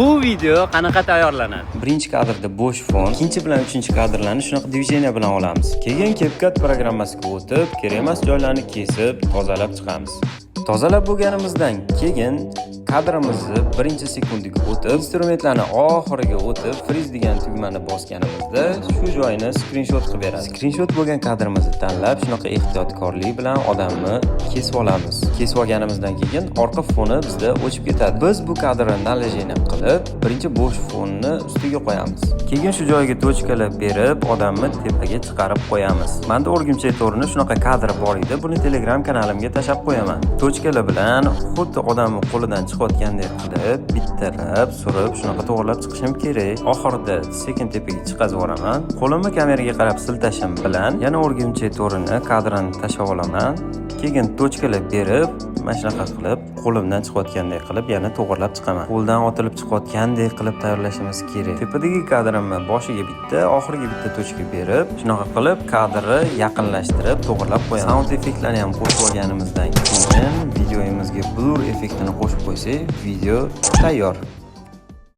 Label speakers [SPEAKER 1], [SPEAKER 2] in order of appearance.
[SPEAKER 1] Bu video qanaqa tayyorlanadi?
[SPEAKER 2] Birinchi kadrda bo'sh fon, ikkinchi bilan uchinchi kadrlarni shunaqa divizeniya bilan olamiz. Keyin CapCut programmasiga o'tib, kerak emas joylarni kesib, tozalab chiqamiz. Tozalab bo'lganimizdan keyin kadrimizni birinchi sekundiga o'tib, instrumentlarni oxiriga o'tib, freeze degan tugmani bosganimizda shu joyini screenshot qilib beradi. Screenshot bo'lgan kadrimizni tanlab, shunaqa ehtiyotkorlik bilan odamni kesib olamiz. Kesib olganimizdan keyin orqa foni bizda o'chib ketadi. Biz bu kadrni nalajeniya qilib, birinchi bo'sh fonni ustiga qo'yamiz. Keyin shu joyga tochkalar berib, odamni tepaga chiqarib qo'yamiz. Menda o'rgimchak to'rini shunaqa kadr bor edi. Buni Telegram kanalimga tashlab qo'yaman. Tochkalar bilan xuddi odamning qo'lidan chiqayotgandek qilib, bittalab surib, shunaqa to'g'rilab chiqishim kerak. Oxirida sekin tepaga chiqazib yuboraman. Qo'limni kameraga qarab siltashim bilan yana o'rgimchak to'rini kadrini tashlab olaman. Keyin tochkalar berib, mana shunaqa qilib, qo'limdan chiqayotgandek qilib yana to'g'rilab chiqaman. Qo'ldan otilib chiqayotgandek qilib tayyorlashimiz kerak. Tepadagi kadrimni boshiga bitta, oxiriga bitta tochka berib, shunaqa qilib kadrni yaqinlashtirib, to'g'rilab qo'yaman. Sound effektlarni ham qo'shib olganimizdan keyin videoyimizga blur effektini qo'shib qo'ysak, video tayyor.